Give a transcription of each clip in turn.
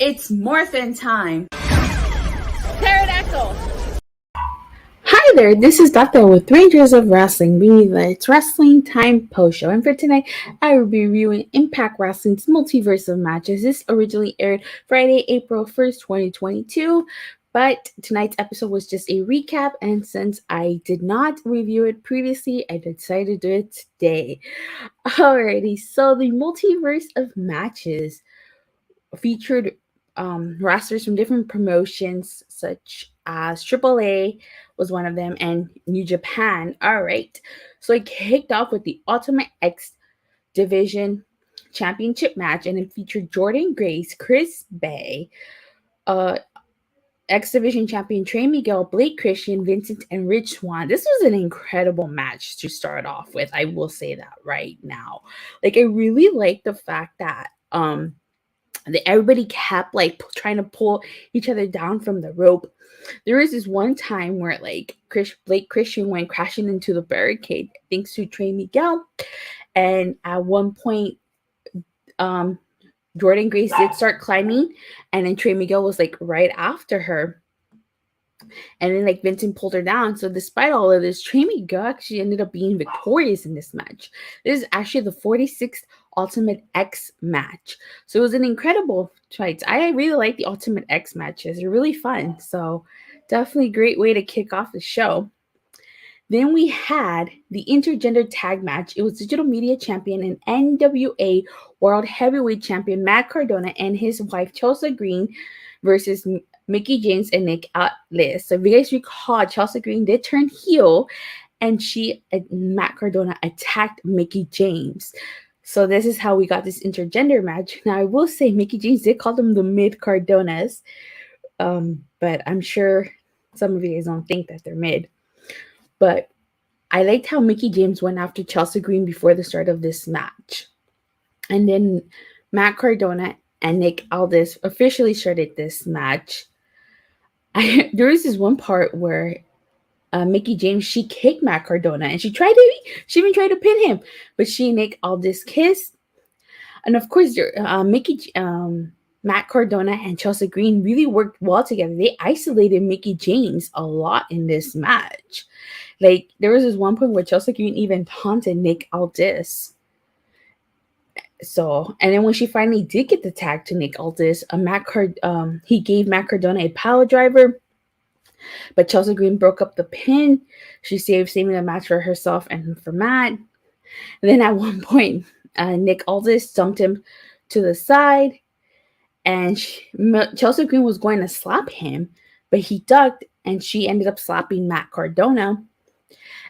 It's morphin' time. Pterodactyl. Hi there, this is Datila with Rangers of Wrestling, bringing the It's Wrestling Time post show. And for tonight, I will be reviewing Impact Wrestling's Multiverse of Matches. This originally aired Friday, April 1st, 2022. But tonight's episode was just a recap, and since I did not review it previously, I decided to do it today. Alrighty, so the Multiverse of Matches featured rosters from different promotions, such as AAA was one of them, and New Japan. All right, so it kicked off with the Ultimate X Division Championship match, and it featured Jordynne Grace, Chris Bay, X Division champion Trey, Miguel, Blake Christian, Vincent, and Rich Swann. This was an incredible match to start off with. I will say that right now. Like, I really like the fact that everybody kept like trying to pull each other down from the rope. There was this one time where like Blake Christian went crashing into the barricade thanks to Trey Miguel, and at one point, Jordynne Grace did start climbing, and then Trey Miguel was like right after her. And then like Vincent pulled her down. So despite all of this, Trey Miguel actually ended up being victorious in this match. This is actually the 46th Ultimate X match. So it was an incredible fight. I really like the Ultimate X matches. They're really fun. So definitely a great way to kick off the show. Then we had the Intergender Tag Match. It was Digital Media Champion and NWA World Heavyweight Champion Matt Cardona and his wife Chelsea Green versus Mickie James and Nick Aldis. So if you guys recall, Chelsea Green did turn heel, and Matt Cardona attacked Mickie James. So this is how we got this intergender match. Now I will say Mickie James did call them the mid Cardonas, but I'm sure some of you guys don't think that they're mid. But I liked how Mickie James went after Chelsea Green before the start of this match. And then Matt Cardona and Nick Aldis officially started this match. There was this one part where Mickie James, she kicked Matt Cardona, and she even tried to pin him, but she and Nick Aldis kissed. And of course, Matt Cardona and Chelsea Green really worked well together. They isolated Mickie James a lot in this match. Like, there was this one point where Chelsea Green even taunted Nick Aldis. So, and then when she finally did get the tag to Nick Aldis, he gave Matt Cardona a power driver, but Chelsea Green broke up the pin. She saving the match for herself and for Matt. And then at one point, Nick Aldis dumped him to the side, and Chelsea Green was going to slap him, but he ducked, and she ended up slapping Matt Cardona.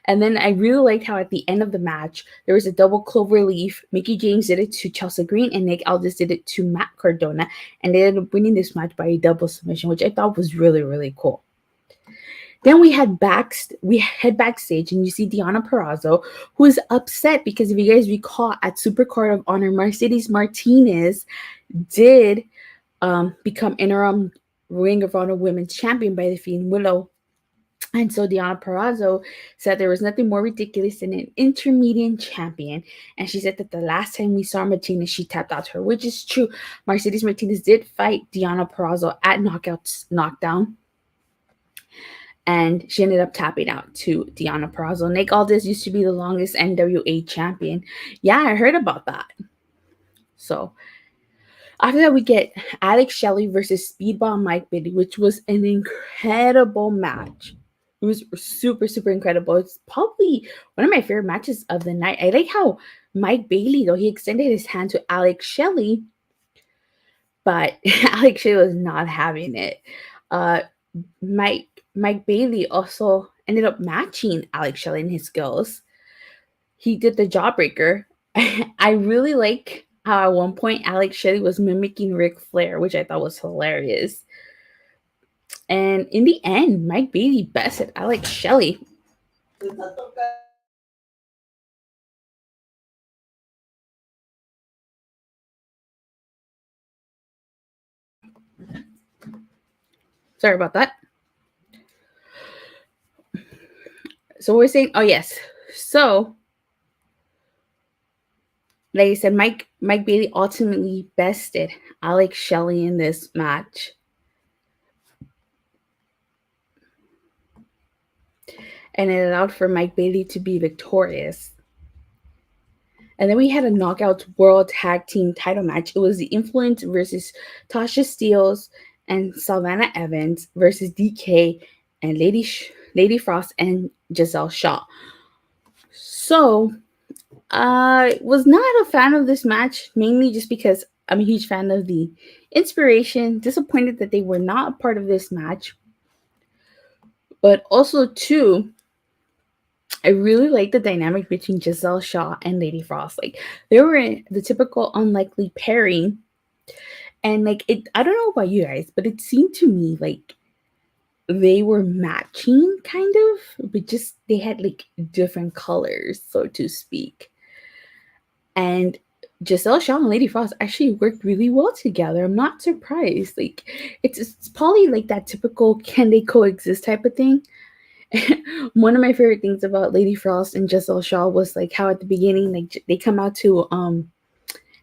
And then I really liked how at the end of the match, there was a double clover leaf. Mickie James did it to Chelsea Green, and Nick Aldis did it to Matt Cardona. And they ended up winning this match by a double submission, which I thought was really, really cool. Then we head backstage, and you see Deonna Purrazzo, who is upset because if you guys recall, at Supercard of Honor, Mercedes Martinez did become interim Ring of Honor Women's Champion by defeating Willow. And so Deonna Purrazzo said there was nothing more ridiculous than an intermediate champion. And she said that the last time we saw Martinez, she tapped out to her, which is true. Mercedes Martinez did fight Deonna Purrazzo at Knockdown. And she ended up tapping out to Deonna Purrazzo. Nick Aldis used to be the longest NWA champion. Yeah, I heard about that. So after that, we get Alex Shelley versus Speedball Mike Biddy, which was an incredible match. It was super, super incredible. It's probably one of my favorite matches of the night. I like how Mike Bailey, though, he extended his hand to Alex Shelley, but Alex Shelley was not having it. Mike Bailey also ended up matching Alex Shelley in his skills. He did the jawbreaker. I really like how at one point Alex Shelley was mimicking Ric Flair, which I thought was hilarious. And in the end, Mike Bailey bested Alex Shelley. Sorry about that. So we're saying, oh yes. So like I said, Mike Bailey ultimately bested Alex Shelley in this match. And it allowed for Mike Bailey to be victorious. And then we had a Knockouts World Tag Team title match. It was the Influence versus Tasha Steelz and Savannah Evans versus Decay and Lady Frost and Giselle Shaw. So, I was not a fan of this match, mainly just because I'm a huge fan of the inspiration. Disappointed that they were not a part of this match. But also, too, I really like the dynamic between Giselle Shaw and Lady Frost. Like, they were the typical unlikely pairing. And, like, I don't know about you guys, but it seemed to me like they were matching, kind of. But just, they had, like, different colors, so to speak. And Giselle Shaw and Lady Frost actually worked really well together. I'm not surprised. Like, it's probably, like, that typical can they coexist type of thing. One of my favorite things about Lady Frost and Giselle Shaw was like how at the beginning, like they come out to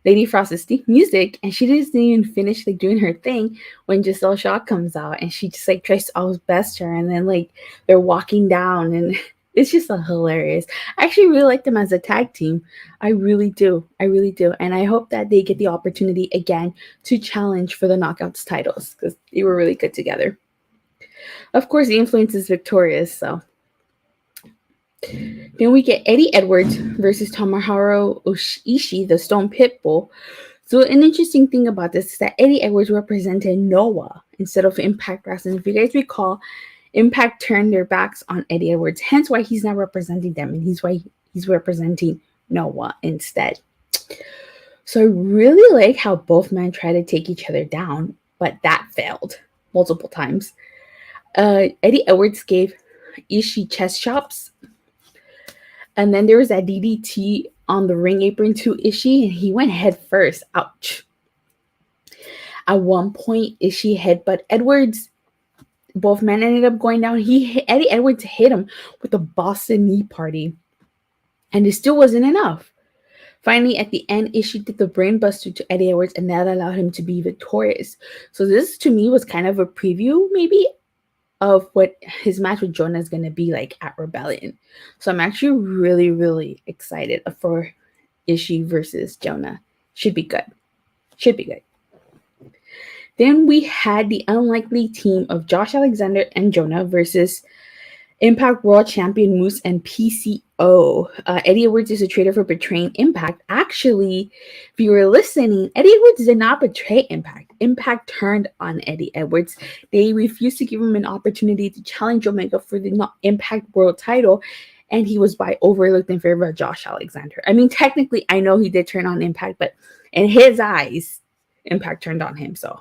Lady Frost's music and she doesn't even finish like doing her thing when Giselle Shaw comes out and she just like tries to always best her and then like they're walking down and it's just hilarious. I actually really like them as a tag team. I really do. And I hope that they get the opportunity again to challenge for the Knockouts titles because they were really good together. Of course, the Influence is victorious, so. Then we get Eddie Edwards versus Tomohiro Ishii, the Stone Pitbull. So an interesting thing about this is that Eddie Edwards represented Noah instead of Impact Wrestling. If you guys recall, Impact turned their backs on Eddie Edwards, hence why he's not representing them, and he's representing Noah instead. So I really like how both men try to take each other down, but that failed multiple times. Eddie Edwards gave Ishii chest chops. And then there was that DDT on the ring apron to Ishii, and he went head first. Ouch. At one point, Ishii headbutt Edwards. Both men ended up going down. Eddie Edwards hit him with a Boston knee party. And it still wasn't enough. Finally, at the end, Ishii did the brainbuster to Eddie Edwards, and that allowed him to be victorious. So this, to me, was kind of a preview, maybe, of what his match with Jonah is going to be like at Rebellion. So I'm actually really, really excited for Ishii versus Jonah. Should be good. Then we had the unlikely team of Josh Alexander and Jonah versus Impact World Champion Moose and PCO. Eddie Edwards is a traitor for betraying Impact. Actually, if you were listening, Eddie Edwards did not betray Impact. Impact turned on Eddie Edwards. They refused to give him an opportunity to challenge Omega for the Impact World title, and he was overlooked in favor of Josh Alexander. I mean, technically, I know he did turn on Impact, but in his eyes, Impact turned on him. So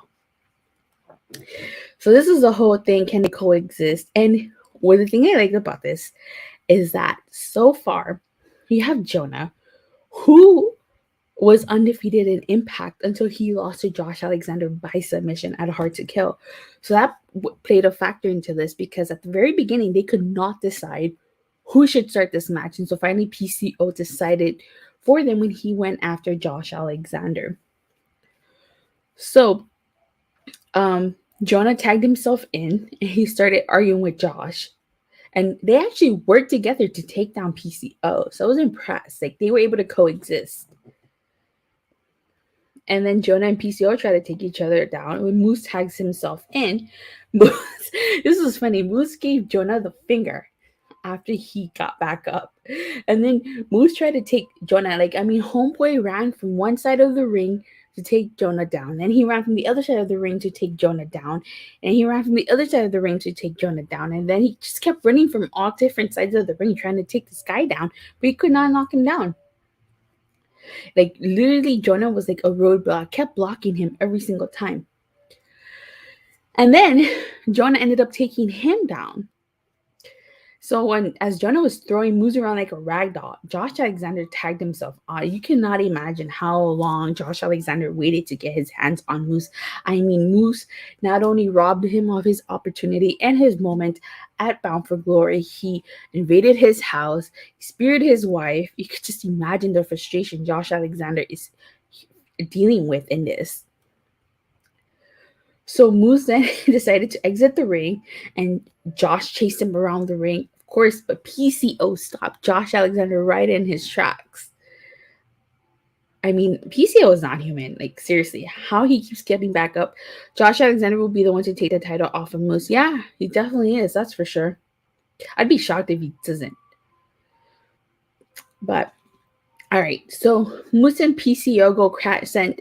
this is the whole thing. Can they coexist? And the thing I like about this is that so far you have Jonah, who was undefeated in Impact until he lost to Josh Alexander by submission at Hard to Kill. So that played a factor into this because at the very beginning they could not decide who should start this match. And so finally PCO decided for them when he went after Josh Alexander. So Jonah tagged himself in and he started arguing with Josh. And they actually worked together to take down PCO. So I was impressed. Like, they were able to coexist. And then Jonah and PCO try to take each other down. When Moose tags himself in, this was funny. Moose gave Jonah the finger after he got back up. And then Moose tried to take Jonah. Homeboy ran from one side of the ring to take Jonah down. Then he ran from the other side of the ring to take Jonah down. And he ran from the other side of the ring to take Jonah down. And then he just kept running from all different sides of the ring trying to take this guy down. But he could not knock him down. Like, literally, Jonah was like a roadblock. Kept blocking him every single time. And then Jonah ended up taking him down. So as Jonah was throwing Moose around like a rag doll, Josh Alexander tagged himself on. You cannot imagine how long Josh Alexander waited to get his hands on Moose. I mean, Moose not only robbed him of his opportunity and his moment at Bound for Glory, he invaded his house, speared his wife. You could just imagine the frustration Josh Alexander is dealing with in this. So Moose then decided to exit the ring, and Josh chased him around the ring, of course, but PCO stopped Josh Alexander right in his tracks. I mean, PCO is not human. Like, seriously, how he keeps getting back up. Josh Alexander will be the one to take the title off of Moose. Yeah, he definitely is. That's for sure. I'd be shocked if he doesn't. But, all right. So Moose and PCO go sent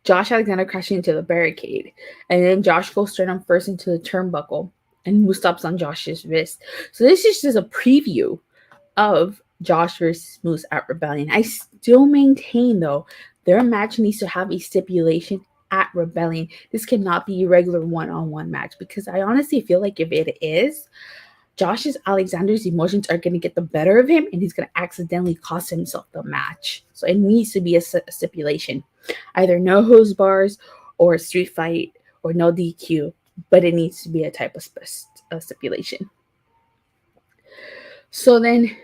Josh Alexander crashing into the barricade. And then Josh goes sternum first into the turnbuckle. And Moose stops on Josh's wrist. So this is just a preview of Josh versus Moose at Rebellion. I still maintain, though, their match needs to have a stipulation at Rebellion. This cannot be a regular one-on-one match, because I honestly feel like if it is, Josh Alexander's emotions are going to get the better of him, and he's going to accidentally cost himself the match. So it needs to be a stipulation. Either no hose bars or a street fight or no DQ, but it needs to be a type of stipulation. So then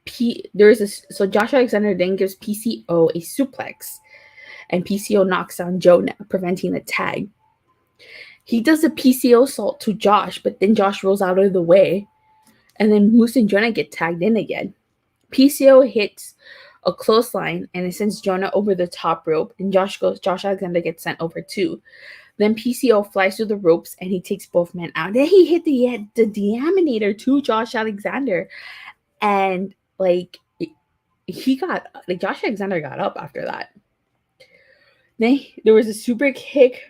so Josh Alexander then gives PCO a suplex, and PCO knocks down Jonah, preventing the tag. He does a PCO assault to Josh, but then Josh rolls out of the way, and then Moose and Jonah get tagged in again. PCO hits a clothesline, and it sends Jonah over the top rope, and Josh Alexander gets sent over too. Then PCO flies through the ropes, and he takes both men out. Then he hit the Deaminator to Josh Alexander, and Josh Alexander got up after that. Then there was a super kick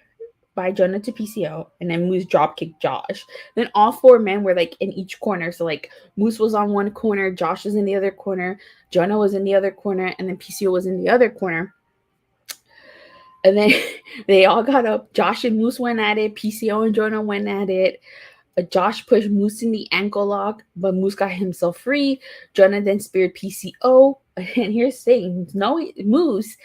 by Jonah to PCO, and then Moose drop kicked Josh. Then all four men were in each corner. So Moose was on one corner, Josh was in the other corner, Jonah was in the other corner, and then PCO was in the other corner. And then they all got up. Josh and Moose went at it. PCO and Jonah went at it. Josh pushed Moose in the ankle lock, but Moose got himself free. Jonah then speared PCO. And here's the thing. Moose,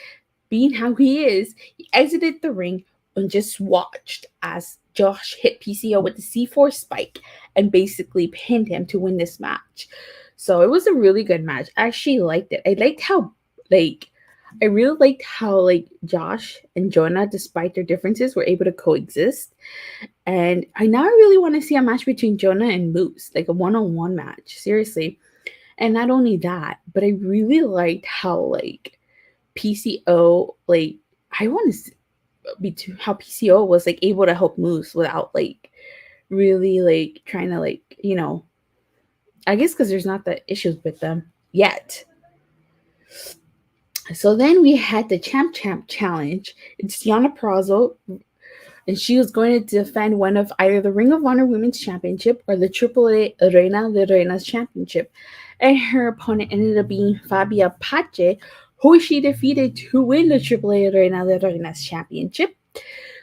being how he is, he exited the ring and just watched as Josh hit PCO with the C4 spike and basically pinned him to win this match. So it was a really good match. I actually liked it. I really liked how Josh and Jonah, despite their differences, were able to coexist. And I now really want to see a match between Jonah and Moose, a one-on-one match, seriously. And not only that, but I really liked how PCO, I want to how PCO was able to help Moose without really trying to I guess because there's not the issues with them yet. So then we had the Champ challenge. It's Deonna Purrazzo, and she was going to defend one of either the Ring of Honor Women's Championship or the AAA Reinas Championship. And her opponent ended up being Faby Apache, who she defeated to win the AAA Reinas Championship.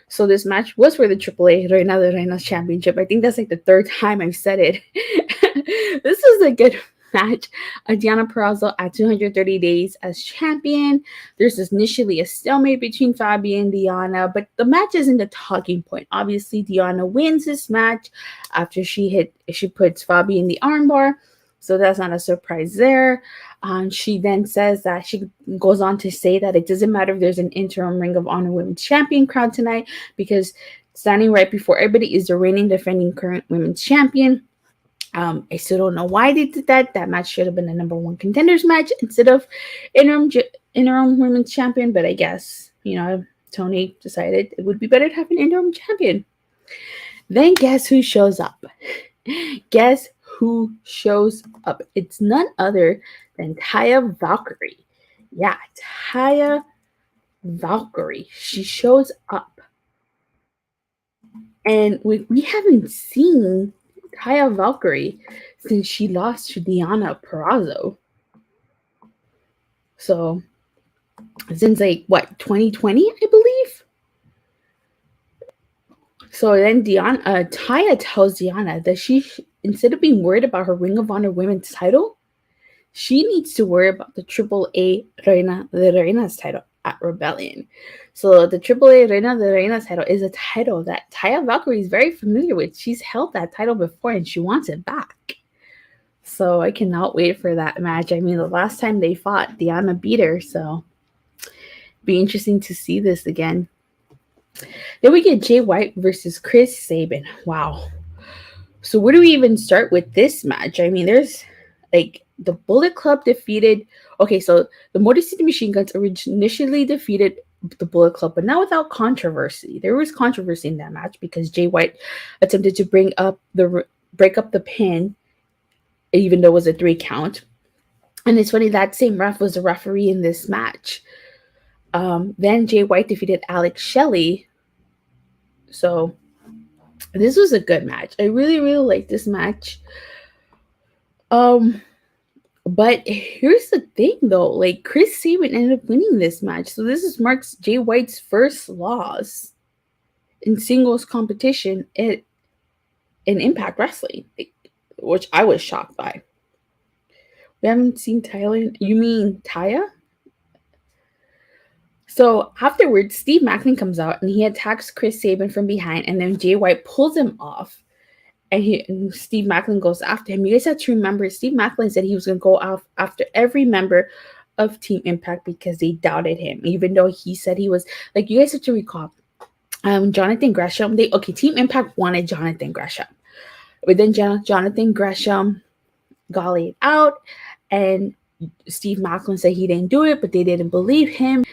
So this match was for the AAA Reinas Championship. I think that's the third time I've said it. This was a good match. Deonna Purrazzo at 230 days as champion. There's initially a stalemate between Faby and Deonna, but the match isn't the talking point. Obviously, Deonna wins this match after she puts Faby in the armbar. So that's not a surprise there. She then says that she goes on to say that it doesn't matter if there's an interim Ring of Honor Women's Champion crown tonight, because standing right before everybody is the reigning defending current Women's Champion. I still don't know why they did that. That match should have been a number one contenders match instead of interim Women's Champion. But I guess, Tony decided it would be better to have an interim champion. Then guess who shows up? Guess who shows up? It's none other than Taya Valkyrie. Yeah, Taya Valkyrie. She shows up. And we haven't seen Taya Valkyrie since she lost to Deonna Purrazzo. So, since 2020, I believe? So then Taya tells Deonna that she instead of being worried about her Ring of Honor Women's title, she needs to worry about the AAA Reina's title at Rebellion. So the AAA Reina de Reinas title is a title that Taya Valkyrie is very familiar with. She's held that title before and she wants it back. So I cannot wait for that match. I mean, the last time they fought, Deonna beat her, so be interesting to see this again. Then we get Jay White versus Chris Sabin. Wow. So where do we even start with this match? I mean, there's like the Bullet Club defeated. Okay, so the Motor City Machine Guns initially defeated the Bullet Club, but not without controversy. There was controversy in that match because Jay White attempted to break up the pin, even though it was a 3 count. And it's funny, that same ref was a referee in this match. Then Jay White defeated Alex Shelley. So this was a good match. I really, really like this match. But here's the thing, though. Like, Chris Sabin ended up winning this match. So this marks Jay White's first loss in singles competition in Impact Wrestling, which I was shocked by. We haven't seen Tyler. You mean Taya? So afterwards, Steve Macklin comes out and he attacks Chris Sabin from behind, and then Jay White pulls him off. And Steve Macklin goes after him. You guys have to remember, Steve Macklin said he was going to go after every member of Team Impact because they doubted him, even though he said he was, like, you guys have to recall, Jonathan Gresham, Team Impact wanted Jonathan Gresham. But then Jonathan Gresham got laid out, and Steve Macklin said he didn't do it, but they didn't believe him.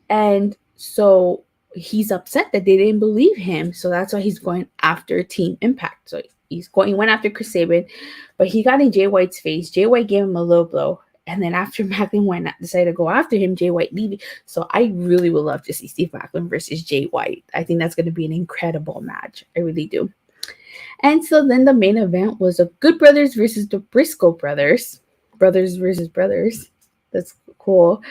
And so he's upset that they didn't believe him. So that's why he's going after Team Impact. So he went after Chris Sabin, but he got in Jay White's face. Jay White gave him a low blow. And then after Macklin decided to go after him, Jay White leaving. So I really would love to see Steve Macklin versus Jay White. I think that's going to be an incredible match. I really do. And so then the main event was the Good Brothers versus the Briscoe brothers. Brothers versus brothers. That's cool.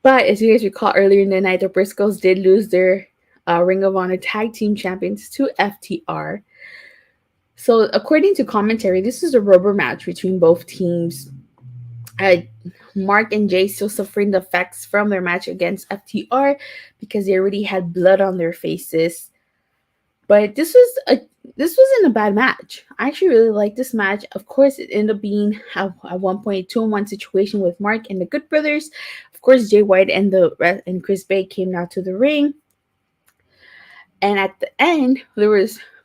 But as you guys recall, earlier in the night, the Briscoes did lose their Ring of Honor Tag Team Champions to FTR. So according to commentary, this is a rubber match between both teams. Mark and Jay still suffering the effects from their match against FTR because they already had blood on their faces. But this wasn't a bad match. I actually really liked this match. Of course, it ended up being at one point 2-on-1 situation with Mark and the Good Brothers. Of course, Jay White and Chris Bay came out to the ring. And at the end,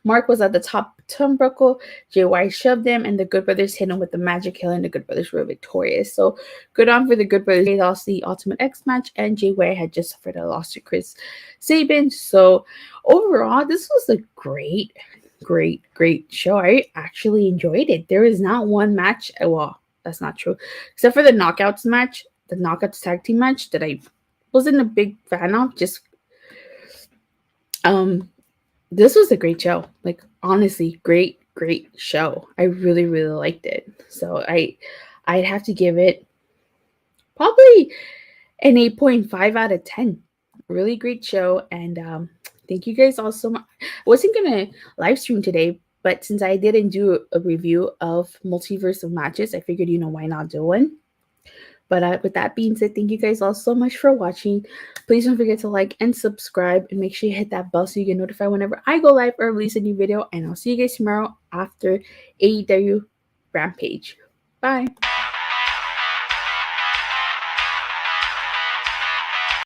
Mark was at the top turnbuckle. Jay White shoved him, and the Good Brothers hit him with the Magic Hill, and the Good Brothers were victorious. So good on for the Good Brothers. They lost the Ultimate X match, and Jay White had just suffered a loss to Chris Sabin. So overall, this was a great show. I actually enjoyed it. There is not one match. Well, that's not true, except for the Knockouts match, the Knockouts tag team match that I wasn't a big fan of. This was a great show. Like, honestly, great show. I really liked it. So I'd have to give it probably an 8.5 out of 10. Really great show. And thank you guys all so much. I wasn't gonna live stream today, but since I didn't do a review of Multiverse of Matches, I figured, why not do one? But with that being said, thank you guys all so much for watching. Please don't forget to like and subscribe, and make sure you hit that bell so you get notified whenever I go live or release a new video. And I'll see you guys tomorrow after AEW Rampage. Bye.